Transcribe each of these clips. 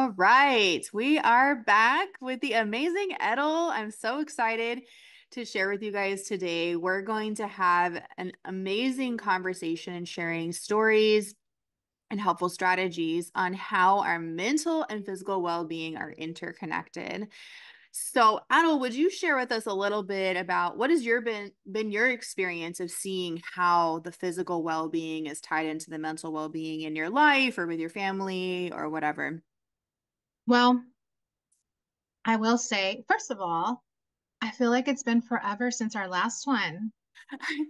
All right, we are back with the amazing Edel. I'm so excited to share with you guys today. We're going to have an amazing conversation and sharing stories and helpful strategies on how our mental and physical well-being are interconnected. So, Adil, would you share with us a little bit about what has been your experience of seeing how the physical well-being is tied into the mental well-being in your life or with your family or whatever? Well, I will say, first of all, I feel like it's been forever since our last one.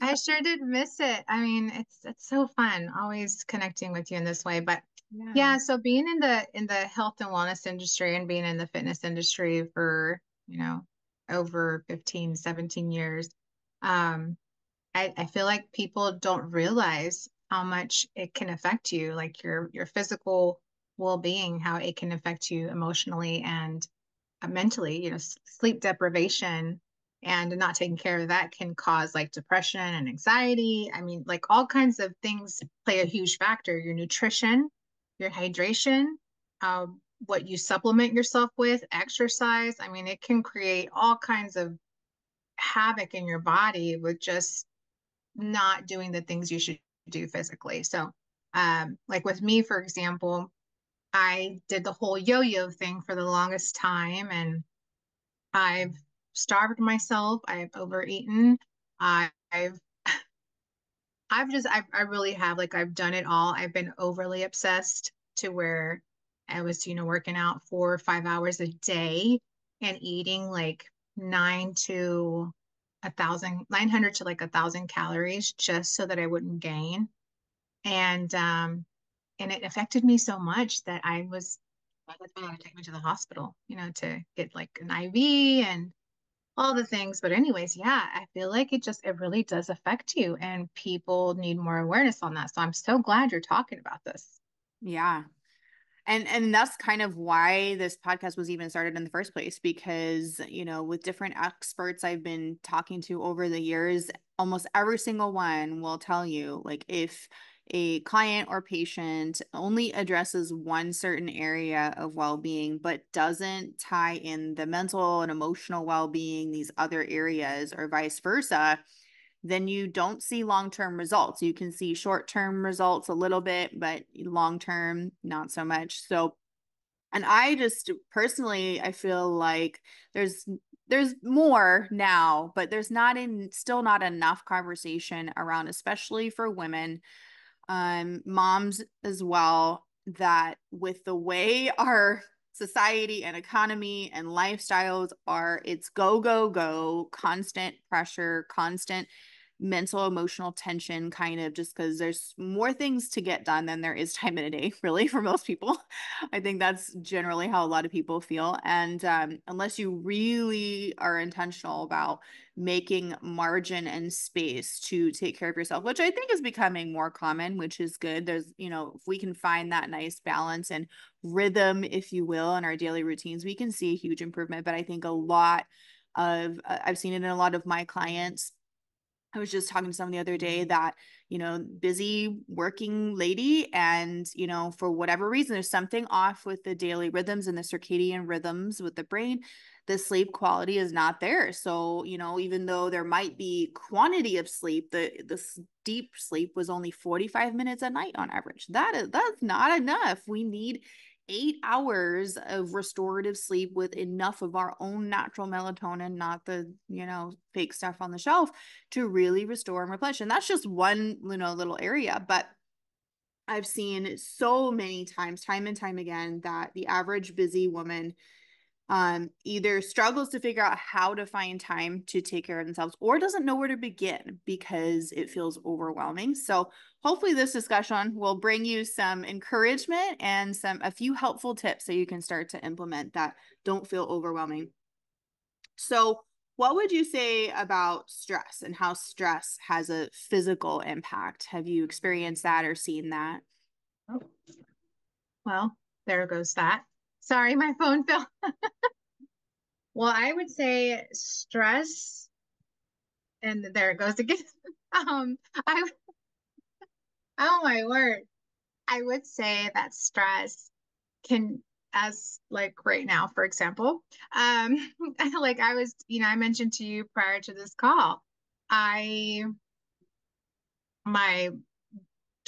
I sure did miss it. I mean, it's so fun always connecting with you in this way. But Yeah. yeah, so being in the health and wellness industry and being in the fitness industry for, over 15, 17 years, um, I feel like people don't realize how much it can affect you, like your physical well-being, how it can affect you emotionally and mentally, sleep deprivation and not taking care of that can cause like depression and anxiety. I mean, like all kinds of things play a huge factor. Your nutrition, your hydration, what you supplement yourself with, exercise. I mean, it can create all kinds of havoc in your body with just not doing the things you should do physically. So, like with me, for example, I did the whole yo-yo thing for the longest time, and I've starved myself. I've overeaten. I've I really have, like, I've done it all. I've been overly obsessed to where I was, working out 4 or 5 hours a day and eating like 900 to like 1,000 calories just so that I wouldn't gain. And it affected me so much that my husband had to take me to the hospital, to get like an IV and all the things. But anyways, yeah, I feel like it really does affect you and people need more awareness on that. So I'm so glad you're talking about this. Yeah. And that's kind of why this podcast was even started in the first place because, with different experts I've been talking to over the years, almost every single one will tell you like if a client or patient only addresses one certain area of well-being but doesn't tie in the mental and emotional well-being, these other areas, or vice versa, then you don't see long-term results. You can see short-term results a little bit, but long-term, not so much. So, and I just personally, I feel like there's more now, but there's not in still not enough conversation around, especially for women, moms as well, that with the way our society and economy and lifestyles are, it's go, go, go, constant pressure, constant mental emotional tension, kind of just because there's more things to get done than there is time in a day, really, for most people. I think that's generally how a lot of people feel. And unless you really are intentional about making margin and space to take care of yourself, which I think is becoming more common, which is good. There's, if we can find that nice balance and rhythm, if you will, in our daily routines, we can see a huge improvement. But I think I've seen it in a lot of my clients. I was just talking to someone the other day that, busy working lady, and, for whatever reason, there's something off with the daily rhythms and the circadian rhythms with the brain. The sleep quality is not there. So, even though there might be quantity of sleep, the deep sleep was only 45 minutes a night on average. That's not enough. We need 8 hours of restorative sleep with enough of our own natural melatonin, not the, fake stuff on the shelf, to really restore and replenish. And that's just one, little area. But I've seen so many times, time and time again, that the average busy woman either struggles to figure out how to find time to take care of themselves or doesn't know where to begin because it feels overwhelming. So hopefully this discussion will bring you some encouragement and a few helpful tips so you can start to implement that don't feel overwhelming. So what would you say about stress and how stress has a physical impact? Have you experienced that or seen that? Oh, well, there goes that. Sorry, my phone fell. Well, I would say stress, and there it goes again. Um, I, oh my word. I would say that stress can as like right now, for example, um, like I was, I mentioned to you prior to this call, I my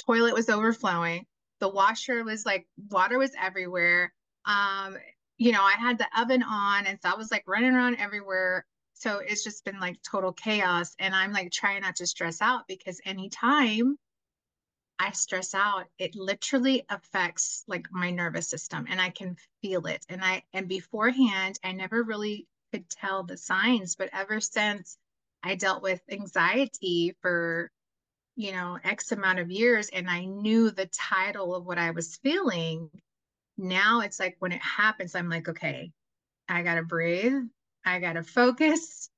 toilet was overflowing. The washer was like water was everywhere. Um, I had the oven on, and so I was like running around everywhere. So it's just been like total chaos. And I'm like trying not to stress out because anytime I stress out, it literally affects like my nervous system and I can feel it. And beforehand, I never really could tell the signs, but ever since I dealt with anxiety for X amount of years, and I knew the title of what I was feeling. Now it's like when it happens, I'm like, okay, I gotta breathe, I gotta focus,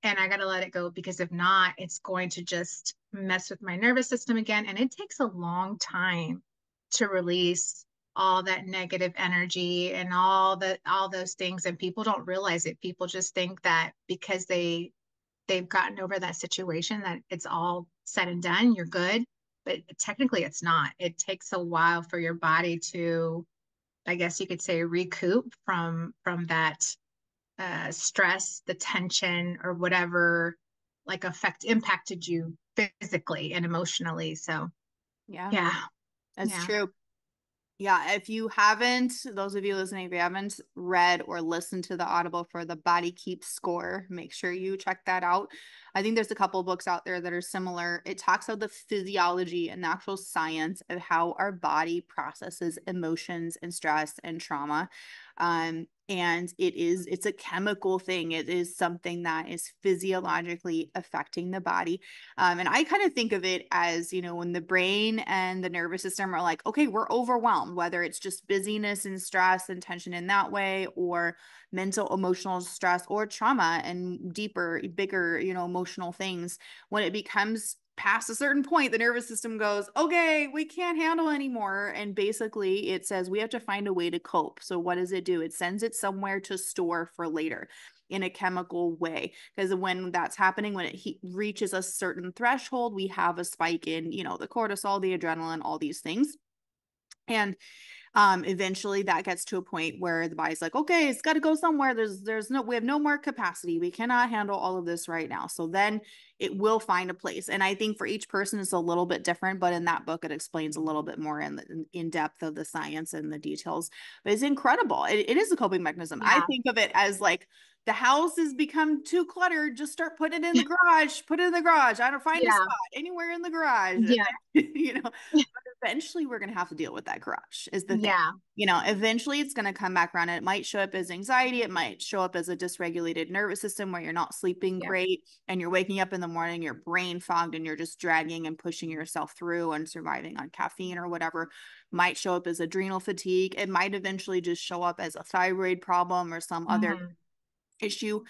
and I gotta let it go because if not, it's going to just mess with my nervous system again. And it takes a long time to release all that negative energy and all those things. And people don't realize it. People just think that because they've gotten over that situation that it's all said and done, you're good. But technically it's not. It takes a while for your body to, I guess you could say, recoup from that stress, the tension, or whatever like impacted you physically and emotionally. So Yeah, yeah, that's yeah, true. Yeah, if you haven't, those of you listening, if you haven't read or listened to the Audible for The Body Keeps Score, make sure you check that out. I think there's a couple books out there that are similar. It talks about the physiology and the actual science of how our body processes emotions and stress and trauma. And it's a chemical thing. It is something that is physiologically affecting the body. And I kind of think of it as, when the brain and the nervous system are like, okay, we're overwhelmed, whether it's just busyness and stress and tension in that way, or mental, emotional stress or trauma and deeper, bigger, emotional things. When it becomes past a certain point, the nervous system goes, okay, we can't handle anymore. And basically, it says we have to find a way to cope. So, what does it do? It sends it somewhere to store for later in a chemical way. Because when that's happening, when it reaches a certain threshold, we have a spike in, the cortisol, the adrenaline, all these things. And eventually that gets to a point where the body's like, okay, it's got to go somewhere. We have no more capacity. We cannot handle all of this right now. So then it will find a place. And I think for each person it's a little bit different, but in that book it explains a little bit more in depth of the science and the details. But it's incredible. It is a coping mechanism. I yeah, think of it as like, the house has become too cluttered. Just start putting it in the garage. Put it in the garage. I don't find a yeah, spot anywhere in the garage. yeah, Eventually we're going to have to deal with that garage is the thing. yeah, Eventually it's going to come back around. It might show up as anxiety. It might show up as a dysregulated nervous system where you're not sleeping yeah. great and you're waking up in the morning, you're brain fogged and you're just dragging and pushing yourself through and surviving on caffeine or whatever. Might show up as adrenal fatigue. It might eventually just show up as a thyroid problem or some other Mhm. issue.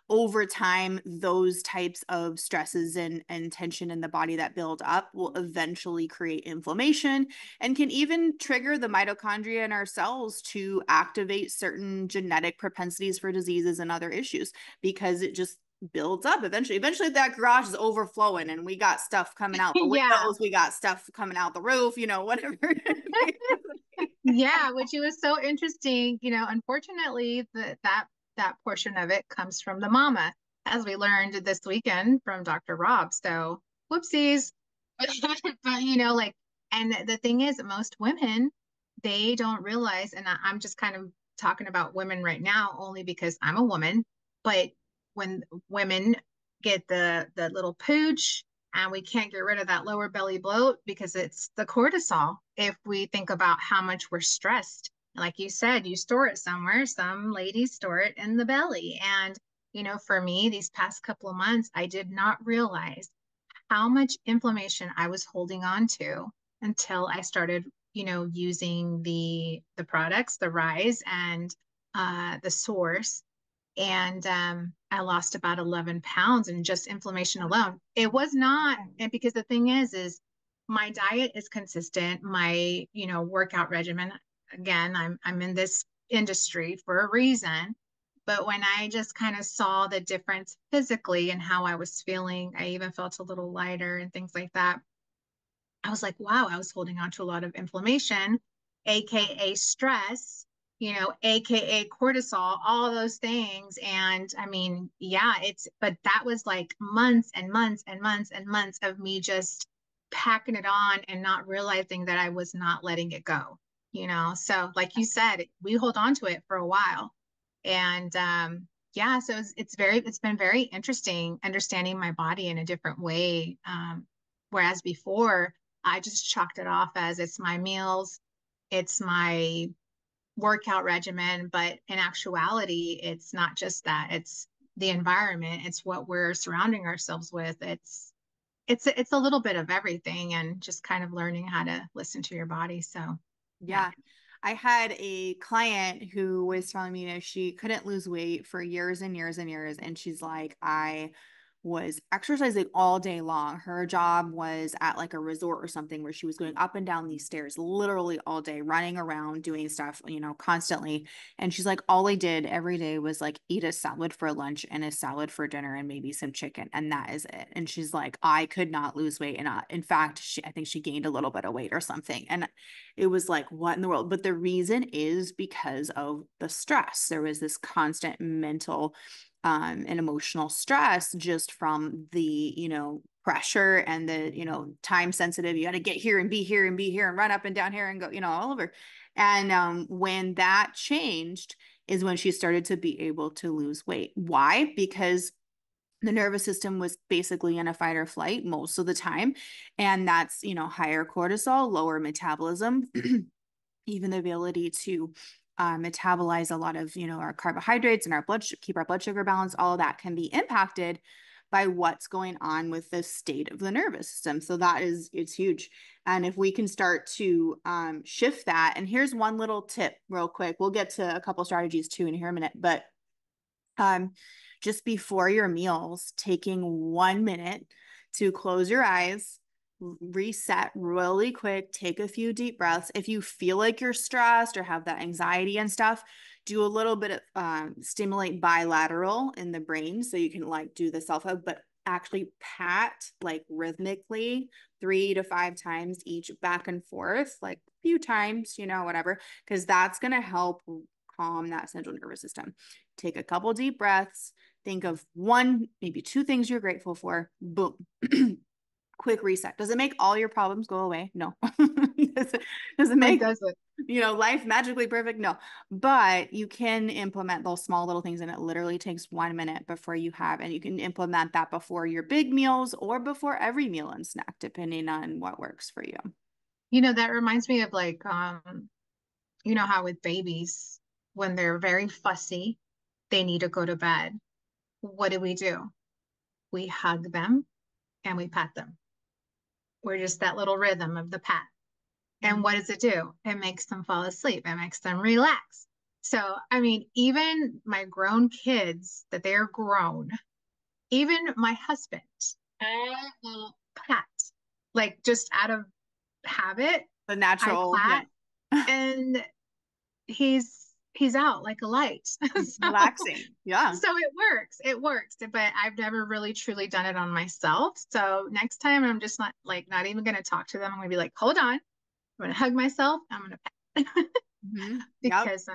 Over time, those types of stresses and tension in the body that build up will eventually create inflammation and can even trigger the mitochondria in our cells to activate certain genetic propensities for diseases and other issues, because it just builds up. Eventually that garage is overflowing and we got stuff coming out the Yeah. windows, we got stuff coming out the roof, whatever. Yeah, which was so interesting. Unfortunately, that portion of it comes from the mama, as we learned this weekend from Dr. Rob. So, whoopsies. But like, and the thing is, most women, they don't realize, and I'm just kind of talking about women right now only because I'm a woman, but when women get the little pooch and we can't get rid of that lower belly bloat because it's the cortisol. If we think about how much we're stressed, like you said, you store it somewhere. Some ladies store it in the belly. And, for me, these past couple of months, I did not realize how much inflammation I was holding on to until I started, using the products, the Rise and the Source, and I lost about 11 pounds in just inflammation alone. It was not, and because the thing is my diet is consistent. My, workout regimen, again, I'm in this industry for a reason. But when I just kind of saw the difference physically and how I was feeling, I even felt a little lighter and things like that. I was like, wow, I was holding on to a lot of inflammation, AKA stress. AKA cortisol, all those things. And I mean, yeah, but that was like months and months and months and months of me just packing it on and not realizing that I was not letting it go. So, like you said, we hold on to it for a while. And yeah, so it's been very interesting understanding my body in a different way. Whereas before, I just chalked it off as it's my meals, it's my workout regimen, but in actuality, it's not just that. It's the environment. It's what we're surrounding ourselves with. It's a little bit of everything, and just kind of learning how to listen to your body. So, yeah. Yeah. I had a client who was telling me that she couldn't lose weight for years and years and years. And she's like, I was exercising all day long. Her job was at like a resort or something where she was going up and down these stairs literally all day, running around, doing stuff, constantly. And she's like, all I did every day was like eat a salad for lunch and a salad for dinner and maybe some chicken. And that is it. And she's like, I could not lose weight. And in fact, I think she gained a little bit of weight or something. And it was like, what in the world? But the reason is because of the stress. There was this constant mental and emotional stress just from the, pressure and the, time sensitive. You got to get here and be here and be here and run up and down here and go, all over. And when that changed is when she started to be able to lose weight. Why? Because the nervous system was basically in a fight or flight most of the time. And that's, higher cortisol, lower metabolism, even the ability to metabolize a lot of, our carbohydrates and keep our blood sugar balanced. All of that can be impacted by what's going on with the state of the nervous system. So it's huge. And if we can start to shift that, and here's one little tip real quick, we'll get to a couple strategies too in here in a minute, but um, just before your meals, taking 1 minute to close your eyes, reset really quick, take a few deep breaths. If you feel like you're stressed or have that anxiety and stuff, do a little bit of stimulate bilateral in the brain so you can like do the self hug, but actually pat like rhythmically 3 to 5 times each back and forth, like a few times, whatever, because that's going to help calm that central nervous system. Take a couple deep breaths. Think of one, maybe two things you're grateful for. Boom. Quick reset. Does it make all your problems go away? No. does it make does it? Life magically perfect? No. But you can implement those small little things, and it literally takes 1 minute before and you can implement that before your big meals or before every meal and snack, depending on what works for you. That reminds me of like, how with babies, when they're very fussy, they need to go to bed. What do? We hug them and we pat them. We're just that little rhythm of the pat. And what does it do? It makes them fall asleep. It makes them relax. So, I mean, even my grown kids, that they are grown, even my husband, I will pat, like just out of habit. The natural, I pat, yeah. and he's out like a light. Relaxing. Yeah. So it works, but I've never really truly done it on myself. So next time I'm just not even going to talk to them. I'm going to be like, hold on, I'm going to hug myself, I'm going to pat. Mm-hmm. Because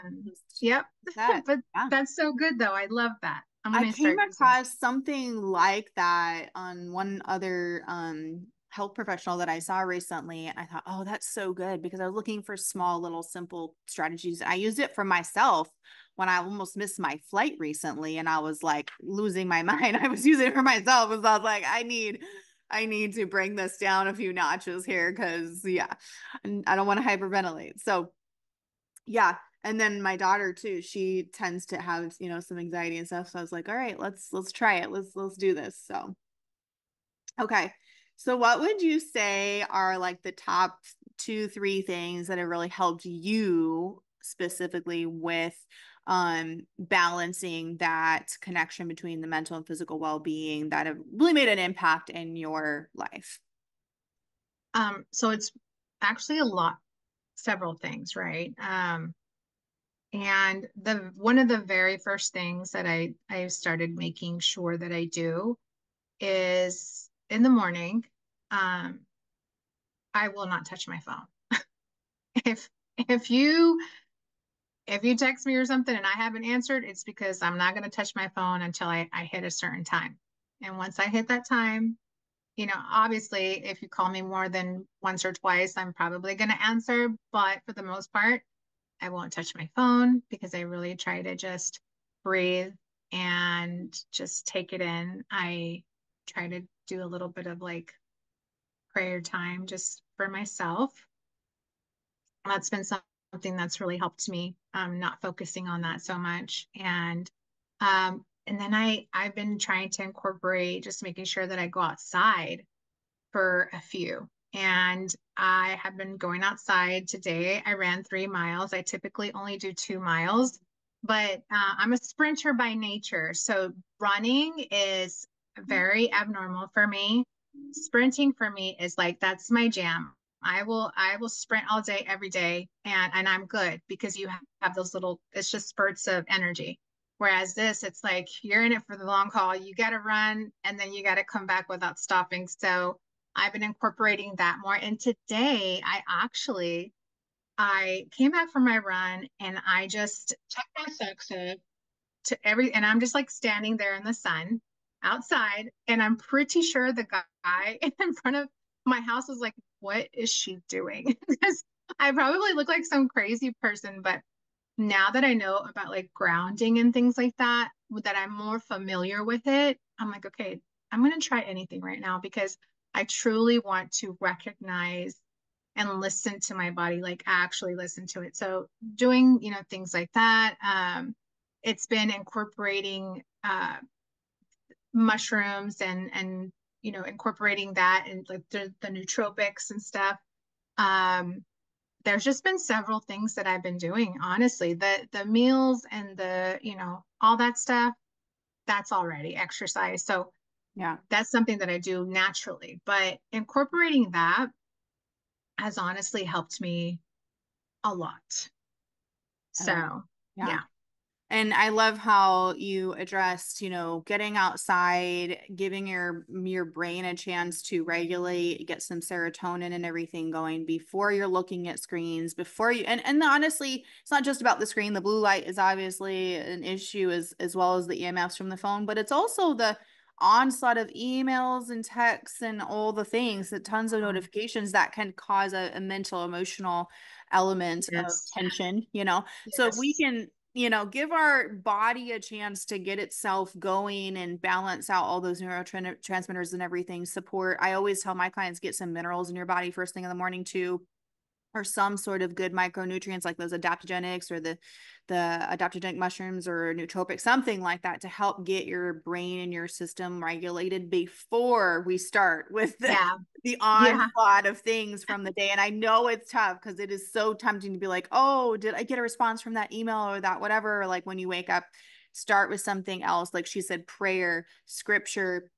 yep. That. But Yeah. that's so good though. I love that. I came across something like that on one other health professional that I saw recently. And I thought, oh, that's so good, because I was looking for small, little, simple strategies. I used it for myself when I almost missed my flight recently, and I was like losing my mind. I was using it for myself, and so I was like, I need to bring this down a few notches here, because yeah, I don't want to hyperventilate. So yeah. And then my daughter too, she tends to have, some anxiety and stuff. So I was like, all right, let's try it. Let's do this. So, okay. So what would you say are like the top 2, 3 things that have really helped you specifically with balancing that connection between the mental and physical well-being that have really made an impact in your life? So it's actually several things, right? And the one of the very first things that I started making sure that I do is in the morning, um, I will not touch my phone. If if you if you text me or something and I haven't answered, it's because I'm not going to touch my phone until I hit a certain time. And once I hit that time, obviously, if you call me more than once or twice, I'm probably going to answer. But for the most part, I won't touch my phone because I really try to just breathe and just take it in. I try to do a little bit of like prayer time just for myself. That's been something that's really helped me, not focusing on that so much. And then I've been trying to incorporate just making sure that I go outside for a few. And I have been going outside today. I ran 3 miles. I typically only do 2 miles, but I'm a sprinter by nature. So running is very abnormal for me. Sprinting for me is like, that's my jam. I will sprint all day, every day, and I'm good because you have those little, it's just spurts of energy. Whereas this, it's like you're in it for the long haul. You got to run and then you got to come back without stopping. So I've been incorporating that more. And today I came back from my run and I just took my socks up and I'm just like standing there in the sun outside. And I'm pretty sure the guy in front of my house was like, what is she doing? Because I probably look like some crazy person, but now that I know about like grounding and things like that I'm more familiar with it, I'm like, okay, I'm going to try anything right now because I truly want to recognize and listen to my body, like actually listen to it. So doing, things like that. It's been incorporating mushrooms and incorporating that and like the nootropics and stuff. Um, there's just been several things that I've been doing, honestly. The meals and all that stuff, that's already exercise. So Yeah. that's something that I do naturally. But incorporating that has honestly helped me a lot. I love it. So Yeah. yeah. And I love how you addressed, getting outside, giving your brain a chance to regulate, get some serotonin and everything going before you're looking at screens, before you and honestly, it's not just about the screen. The blue light is obviously an issue as well as the EMFs from the phone, but it's also the onslaught of emails and texts and all the things, that tons of notifications that can cause a mental, emotional element of Yes. tension. So if we Yes. can give our body a chance to get itself going and balance out all those neurotransmitters and everything. Support. I always tell my clients, get some minerals in your body first thing in the morning too, or some sort of good micronutrients like those adaptogenics or the adaptogenic mushrooms or nootropic, something like that, to help get your brain and your system regulated before we start with Yeah. the Yeah. onslaught of things from the day. And I know it's tough because it is so tempting to be like, oh, did I get a response from that email or that whatever? Or like when you wake up, start with something else. Like she said, prayer, scripture.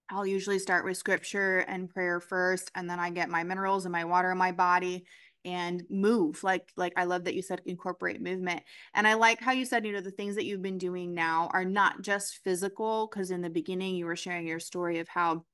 I'll usually start with scripture and prayer first, and then I get my minerals and my water in my body and move. Like I love that you said incorporate movement. And I like how you said, the things that you've been doing now are not just physical, because in the beginning you were sharing your story of how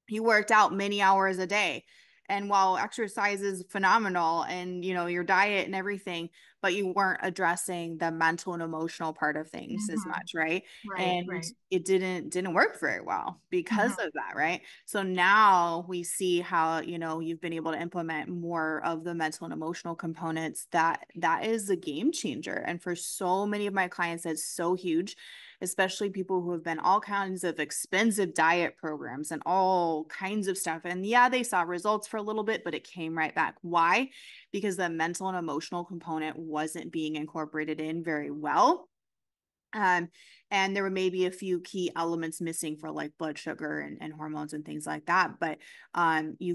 you worked out many hours a day. And while exercise is phenomenal and your diet and everything, but you weren't addressing the mental and emotional part of things as Hmm. much, right? Right. And Right. it didn't work very well because Hmm. of that, right? So now we see how, you've been able to implement more of the mental and emotional components. That is a game changer. And for so many of my clients, that's so huge, especially people who have been all kinds of expensive diet programs and all kinds of stuff. And yeah, they saw results for a little bit, but it came right back. Why? Because the mental and emotional component wasn't being incorporated in very well. Um, and there were maybe a few key elements missing for like blood sugar and hormones and things like that. But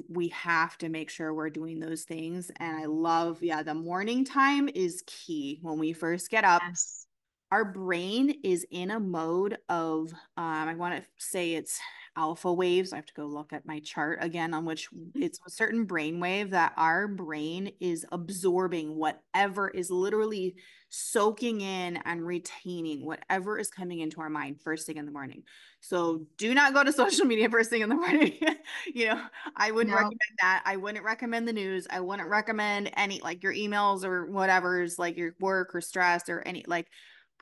we have to make sure we're doing those things. And I love, yeah, the morning time is key when we first get up. Yes. our brain is in a mode of, I want to say it's alpha waves. I have to go look at my chart again on which it's a certain brain wave that our brain is absorbing whatever is literally soaking in and retaining whatever is coming into our mind first thing in the morning. So do not go to social media first thing in the morning. I wouldn't No. recommend that. I wouldn't recommend the news. I wouldn't recommend any like your emails or whatever's like your work or stress or any like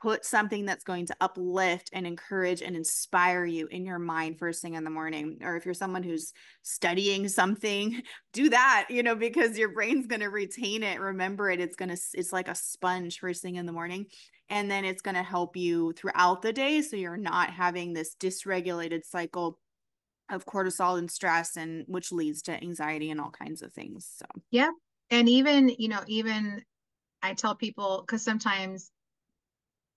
put something that's going to uplift and encourage and inspire you in your mind first thing in the morning. Or if you're someone who's studying something, do that, because your brain's going to retain it, remember it. It's like a sponge first thing in the morning. And then it's going to help you throughout the day. So you're not having this dysregulated cycle of cortisol and stress, and which leads to anxiety and all kinds of things. So, Yep. And even I tell people, because sometimes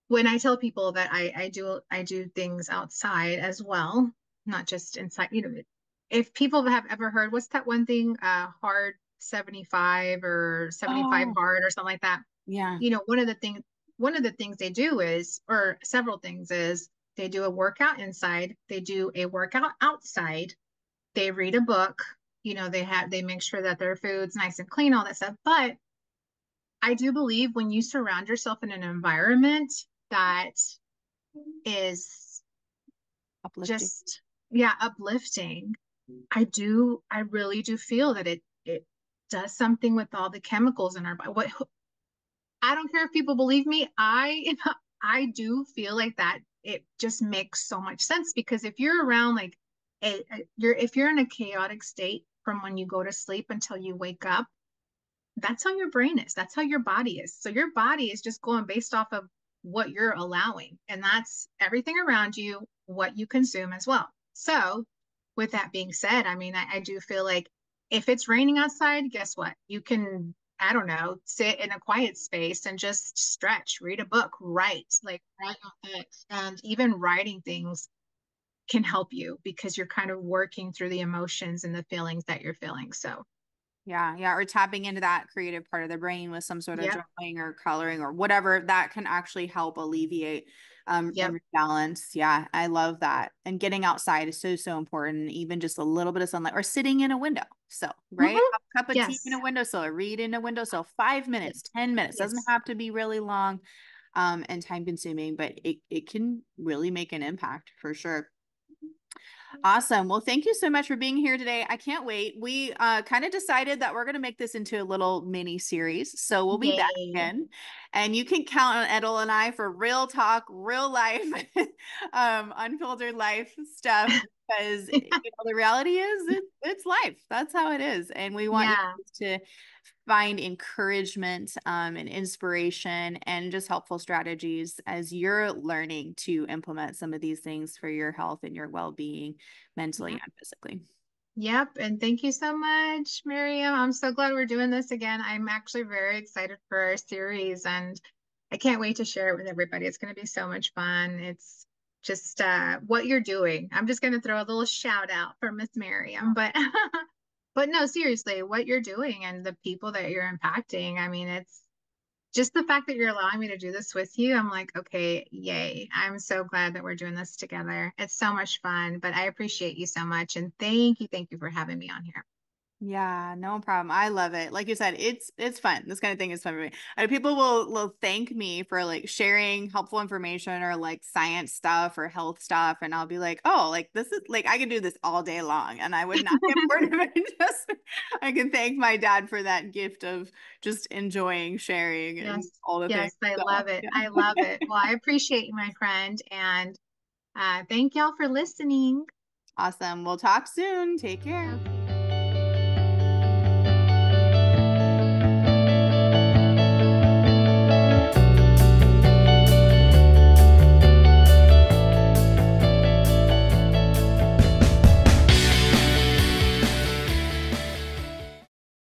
when I tell people that I do things outside as well, not just inside, if people have ever heard, what's that one thing, hard 75 or 75 oh, hard or something like that. yeah. One of the things they do is, or several things is, they do a workout inside, they do a workout outside, they read a book, they make sure that their food's nice and clean, all that stuff. But I do believe when you surround yourself in an environment that is Uplifting. just, yeah, uplifting, I really do feel that it does something with all the chemicals in our body. I don't care if people believe me, I do feel like that it just makes so much sense, because if you're around like if you're in a chaotic state from when you go to sleep until you wake up, that's how your brain is. That's how your body is. So your body is just going based off of what you're allowing. And that's everything around you, what you consume as well. So, with that being said, I mean, I do feel like if it's raining outside, guess what? You can, I don't know, sit in a quiet space and just stretch, read a book, write your thoughts. And even writing things can help you because you're kind of working through the emotions and the feelings that you're feeling. So, Yeah, yeah, or tapping into that creative part of the brain with some sort of yep, drawing or coloring or whatever that can actually help alleviate yep. and rebalance. Yeah, I love that. And getting outside is so, so important. Even just a little bit of sunlight or sitting in a window. So, right? Mm-hmm. Have a cup of tea in Yes. a windowsill or read in a windowsill, 5 minutes, Yes. 10 minutes. Doesn't Yes. have to be really long and time consuming, but it can really make an impact for sure. Awesome. Well, thank you so much for being here today. I can't wait. We kind of decided that we're going to make this into a little mini series. So we'll be back Yay. again. And you can count on Edel and I for real talk, real life, unfiltered life stuff. Because the reality is it's life. That's how it is. And we want you Yeah. to find encouragement and inspiration and just helpful strategies as you're learning to implement some of these things for your health and your well-being mentally Yep. and physically. Yep. And thank you so much, Miriam. I'm so glad we're doing this again. I'm actually very excited for our series, and I can't wait to share it with everybody. It's going to be so much fun. It's just what you're doing. I'm just going to throw a little shout out for Miss Miriam, but but no, seriously, what you're doing and the people that you're impacting. I mean, it's just the fact that you're allowing me to do this with you. I'm like, okay, yay. I'm so glad that we're doing this together. It's so much fun, but I appreciate you so much. And thank you for having me on here. Yeah, no problem. I love it. Like you said, it's fun. This kind of thing is fun for me. And people will thank me for like sharing helpful information or like science stuff or health stuff, and I'll be like, oh, like this is like I can do this all day long, and I would not get bored of it. Just I can thank my dad for that gift of just enjoying sharing and Yes, all the things. yes, I So love it. yeah, I love it. Well, I appreciate you, my friend. And thank y'all for listening. awesome. We'll talk soon. Take care. Okay.